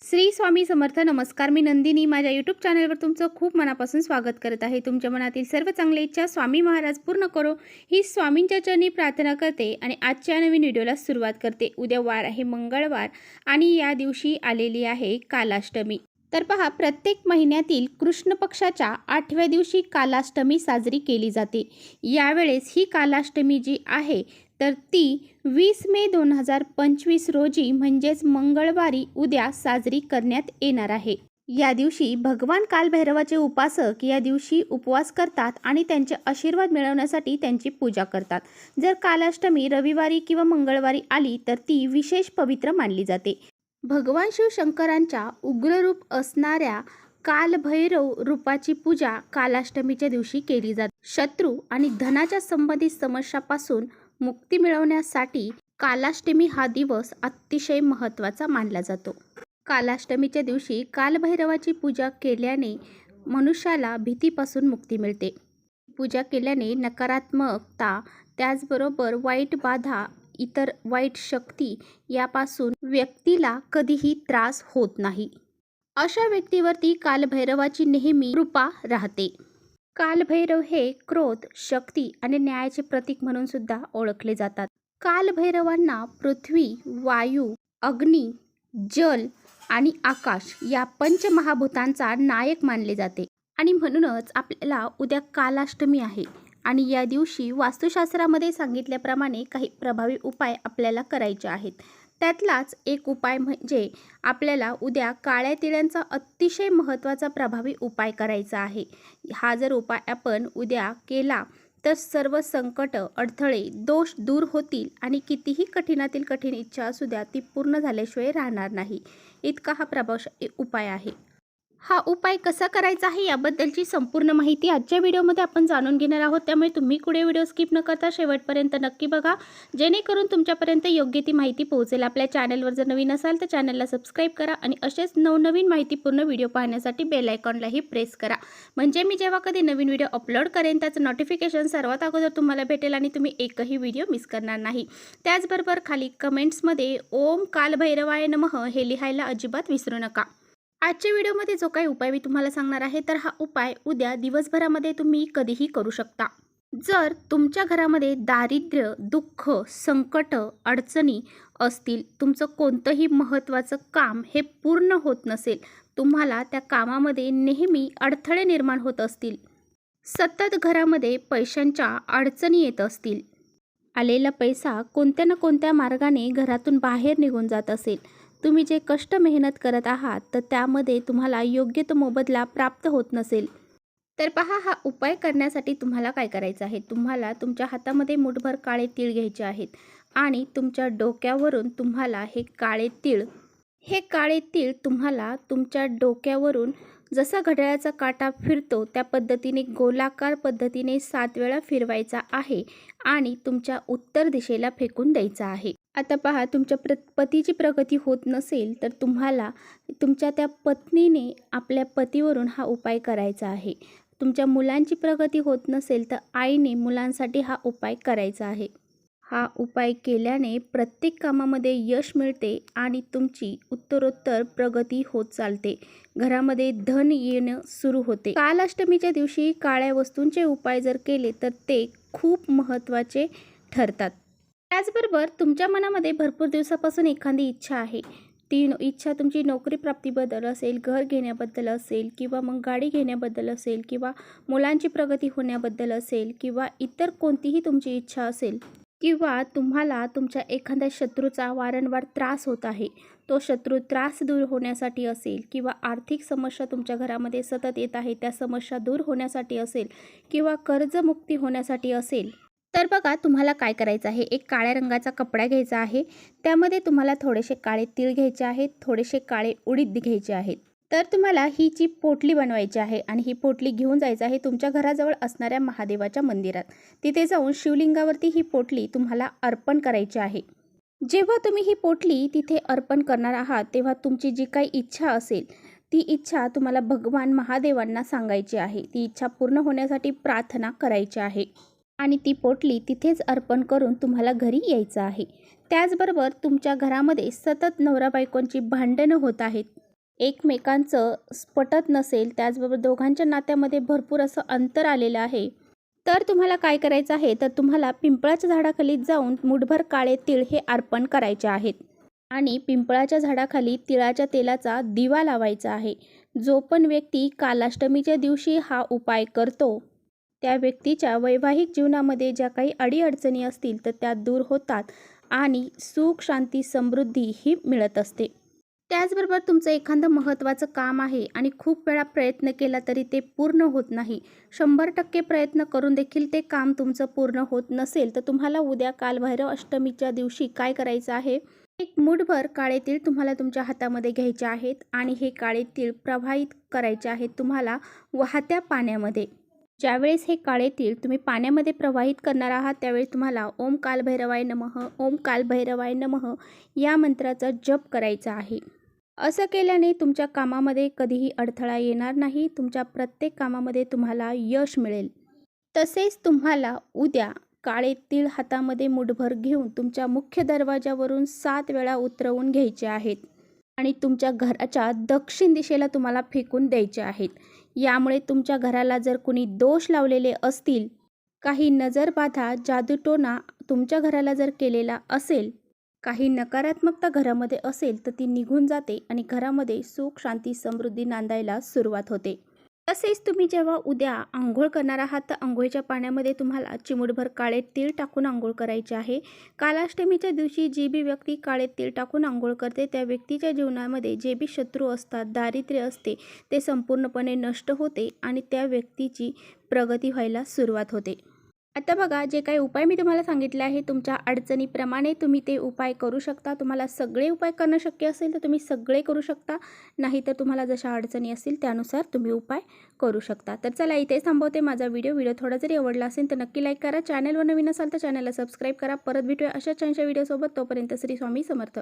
श्री स्वामी समर्थ. नमस्कार, मी नंदिनी. माझ्या यूट्यूब चॅनलवर तुमचं खूप मनापासून स्वागत करत आहे. तुमच्या मनातील सर्व चांगल्या इच्छा स्वामी महाराज पूर्ण करो ही स्वामींच्या चरणी प्रार्थना करते आणि आजच्या नवीन व्हिडिओला सुरुवात करते. उद्या वार आहे मंगळवार आणि या दिवशी आलेली आहे कालाष्टमी. तर पहा, प्रत्येक महिन्यातील कृष्ण पक्षाच्या 8व्या दिवशी कालाष्टमी साजरी केली जाते. यावेळेस ही कालाष्टमी जी आहे तर ती 20 मे 2025 रोजी म्हणजेच मंगळवारी उद्या साजरी करण्यात येणार आहे. या दिवशी भगवान कालभैरवाचे उपासक या दिवशी उपवास करतात आणि त्यांचे आशीर्वाद मिळवण्यासाठी त्यांची पूजा करतात. जर कालाष्टमी रविवारी किंवा मंगळवारी आली तर ती विशेष पवित्र मानली जाते. भगवान शिवशंकरांच्या उग्ररूप असणाऱ्या कालभैरव रूपाची पूजा कालाष्टमीच्या दिवशी केली जाते. शत्रू आणि धनाच्या संबंधित समस्यापासून मुक्ती मिळवण्यासाठी कालाष्टमी हा दिवस अतिशय महत्त्वाचा मानला जातो. कालाष्टमीच्या दिवशी कालभैरवाची पूजा केल्याने मनुष्याला भीतीपासून मुक्ती मिळते. पूजा केल्याने नकारात्मकता, त्याचबरोबर वाईट बाधा, इतर वाईट शक्ती यापासून व्यक्तीला कधीही त्रास होत नाही. अशा व्यक्तीवरती कालभैरवाची नेहमी कृपा राहते. कालभैरव हे क्रोध, शक्ती आणि न्यायाचे प्रतीक म्हणून सुद्धा ओळखले जातात. कालभैरवांना पृथ्वी, वायू, अग्नी, जल आणि आकाश या पंचमहाभूतांचा नायक मानले जाते आणि म्हणूनच आपल्याला उद्या कालाष्टमी आहे आणि या दिवशी वास्तुशास्त्रामध्ये सांगितल्याप्रमाणे काही प्रभावी उपाय आपल्याला करायचे आहेत. त्यातलाच एक उपाय म्हणजे आपल्याला उद्या काळ्या तिळांचा अतिशय महत्त्वाचा प्रभावी उपाय करायचा आहे. हा जर उपाय आपण उद्या केला तर सर्व संकट, अडथळे, दोष दूर होतील आणि कितीही कठीणातील कठीण इच्छा असू द्या ती पूर्ण झाल्याशिवाय राहणार नाही. इतका हा प्रभावशाली उपाय आहे. हा उपाय कसा करायचा आहे याबद्दलची संपूर्ण माहिती आजच्या व्हिडिओमध्ये आपण जाणून घेणार आहोत. त्यामुळे तुम्ही पुढे व्हिडिओ स्किप न करता शेवटपर्यंत नक्की बघा, जेणेकरून तुमच्यापर्यंत योग्य ती माहिती पोहोचेल. आपल्या चॅनलवर जर नवीन असाल तर चॅनलला सबस्क्राईब करा आणि असेच नवनवीन माहितीपूर्ण व्हिडिओ पाहण्यासाठी बेल आयकॉनलाही प्रेस करा, म्हणजे मी जेव्हा कधी नवीन व्हिडिओ अपलोड करेन त्याचं नोटिफिकेशन सर्वात अगोदर तुम्हाला भेटेल आणि तुम्ही एकही व्हिडिओ मिस करणार नाही. त्याचबरोबर खाली कमेंट्समध्ये ओम कालभैरवाय नमः हे लिहायला अजिबात विसरू नका. आजच्या व्हिडिओमध्ये जो काही उपाय मी तुम्हाला सांगणार आहे तर हा उपाय उद्या दिवसभरामध्ये तुम्ही कधीही करू शकता. जर तुमच्या घरामध्ये दारिद्र्य, दुःख, संकट, अडचणी असतील, तुमचं कोणतंही महत्त्वाचं काम हे पूर्ण होत नसेल, तुम्हाला त्या कामामध्ये नेहमी अडथळे निर्माण होत असतील, सतत घरामध्ये पैशांच्या अडचणी येत असतील, आलेला पैसा कोणत्या ना कोणत्या मार्गाने घरातून बाहेर निघून जात असेल, तुम्ही जे कष्ट मेहनत करत आहात तर त्यामध्ये तुम्हाला योग्य तो मोबदला प्राप्त होत नसेल, तर पहा, हा उपाय करण्यासाठी तुम्हाला काय करायचं आहे. तुम्हाला तुमच्या हातामध्ये मुठभर काळे तीळ घ्यायचे आहेत आणि तुमच्या डोक्यावरून तुम्हाला हे काळे तीळ तुम्हाला तुमच्या डोक्यावरून जसा घड्याळाचा काटा फिरतो त्या पद्धतीने गोलाकार पद्धतीने 7 वेळा फिरवायचा आहे आणि तुमच्या उत्तर दिशेला फेकून द्यायचा आहे. आता पहा, तुमच्या पतीची प्रगती होत नसेल तर तुम्हाला तुमच्या त्या पत्नीने आपल्या पतीवरून हा उपाय करायचा आहे. तुमच्या मुलांची प्रगती होत नसेल तर आईने मुलांसाठी हा उपाय करायचा आहे. हा उपाय केल्याने प्रत्येक कामामध्ये यश मिळते आणि तुमची उत्तरोत्तर प्रगती होत चालते. घरामध्ये धन येणं सुरू होते. कालाष्टमीच्या दिवशी काळ्या वस्तूंचे उपाय जर केले तर ते खूप महत्त्वाचे ठरतात. त्याचबरोबर तुमच्या मनामध्ये भरपूर दिवसापासून एखादी इच्छा आहे, ती इच्छा तुमची नोकरी प्राप्तीबद्दल असेल, घर घेण्याबद्दल असेल किंवा मग गाडी घेण्याबद्दल असेल किंवा मुलांची प्रगती होण्याबद्दल असेल किंवा इतर कोणतीही तुमची इच्छा असेल किंवा तुम्हाला तुमच्या एखाद्या शत्रूचा वारंवार त्रास होत आहे, तो शत्रू त्रास दूर होण्यासाठी असेल किंवा आर्थिक समस्या तुमच्या घरामध्ये सतत येत आहे त्या समस्या दूर होण्यासाठी असेल किंवा कर्जमुक्ती होण्यासाठी असेल, तर बघा तुम्हाला काय करायचं आहे. एक काळ्या रंगाचा कपडा घ्यायचा आहे, त्यामध्ये तुम्हाला थोडेसे काळे तीळ घ्यायचे आहेत, थोडेसे काळे उडीद घ्यायचे आहेत. तर तुम्हाला ही जी पोटली बनवायची आहे आणि ही पोटली घेऊन जायचं आहे तुमच्या घराजवळ असणाऱ्या महादेवाच्या मंदिरात. तिथे जाऊन शिवलिंगावरती ही पोटली तुम्हाला अर्पण करायची आहे. जेव्हा तुम्ही ही पोटली तिथे अर्पण करणार आहात तेव्हा तुमची जी काही इच्छा असेल ती इच्छा तुम्हाला भगवान महादेवांना सांगायची आहे. ती इच्छा पूर्ण होण्यासाठी प्रार्थना करायची आहे आणि ती पोटली तिथेच अर्पण करून तुम्हाला घरी यायचं आहे. त्याचबरोबर तुमच्या घरामध्ये सतत नवरा बायकोंची भांडणं होत आहेत, एकमेकांचं पटत नसेल, त्याचबरोबर दोघांच्या नात्यामध्ये भरपूर असं अंतर आलेलं आहे, तर तुम्हाला काय करायचं आहे, तर तुम्हाला पिंपळाच्या झाडाखाली जाऊन मुठभर काळे तीळ हे अर्पण करायचे आहेत आणि पिंपळाच्या झाडाखाली तिळाच्या तेलाचा दिवा लावायचा आहे. जो पण व्यक्ती कालाष्टमीच्या दिवशी हा उपाय करतो, त्या व्यक्तीच्या वैवाहिक जीवनामध्ये ज्या काही अडीअडचणी असतील तर त्या दूर होतात आणि सुख, शांती, समृद्धी ही मिळत असते. त्याचबरोबर तुमचं एखादं महत्त्वाचं काम आहे आणि खूप वेळा प्रयत्न केला तरी ते पूर्ण होत नाही. 100% प्रयत्न करून देखील ते काम तुमचं पूर्ण होत नसेल, तर तुम्हाला उद्या कालभैरव अष्टमीच्या दिवशी काय करायचं आहे, एक मूठभर काळे तीळ तुम्हाला तुमच्या हातामध्ये घ्यायचे आहेत आणि हे काळे तीळ प्रवाहित करायचे आहेत तुम्हाला वाहत्या पाण्यामध्ये. ज्यावेळेस हे काळे तीळ तुम्ही पाण्यामध्ये प्रवाहित करणार आहात, त्यावेळी तुम्हाला ओम कालभैरवाय नमः, ओम कालभैरवाय नमः या मंत्राचा जप करायचा आहे. असं केल्याने तुमच्या कामामध्ये कधीही अडथळा येणार नाही. तुमच्या प्रत्येक कामामध्ये तुम्हाला यश मिळेल. तसेच तुम्हाला उद्या काळे तीळ हातामध्ये मुठभर घेऊन तुमच्या मुख्य दरवाजावरून 7 वेळा उतरवून घ्यायचे आहेत आणि तुमच्या घराच्या दक्षिण दिशेला तुम्हाला फेकून द्यायचे आहेत. यामुळे तुमच्या घराला जर कुणी दोष लावलेले असतील, काही नजरबाधा, जादूटोणा तुमच्या घराला जर केलेला असेल, काही नकारात्मकता घरामध्ये असेल, तर ती निघून जाते आणि घरामध्ये सुख, शांती, समृद्धी नांदायला सुरुवात होते. तसेच तुम्ही जेव्हा उद्या अंघोळ करणार आहात, तर अंघोळीच्या पाण्यामध्ये तुम्हाला चिमूटभर काळे तीळ टाकून अंघोळ करायचे आहे. कालाष्टमीच्या दिवशी जी बी व्यक्ती काळे तीळ टाकून अंघोळ करते, त्या व्यक्तीच्या जीवनामध्ये जे बी शत्रू असतात, दारिद्र्य असते, ते संपूर्णपणे नष्ट होते आणि त्या व्यक्तीची प्रगती व्हायला सुरुवात होते. आता बघा, जे काही उपाय मी तुम्हाला सांगितले आहे, तुमच्या अडचणीप्रमाणे तुम्ही ते उपाय करू शकता. तुम्हाला सगळे उपाय करणं शक्य असेल तर तुम्ही सगळे करू शकता, नाहीतर तुम्हाला जशा अडचणी असतील त्यानुसार तुम्ही उपाय करू शकता. तर चला, इथे थांबवते माझा व्हिडिओ थोडा जरी आवडला असेल तर नक्की लाईक करा. चॅनलवर नवीन असाल तर चॅनलला सबस्क्राईब करा. परत भेटूया अशाच छानशा व्हिडिओसोबत. तोपर्यंत श्री स्वामी समर्थ.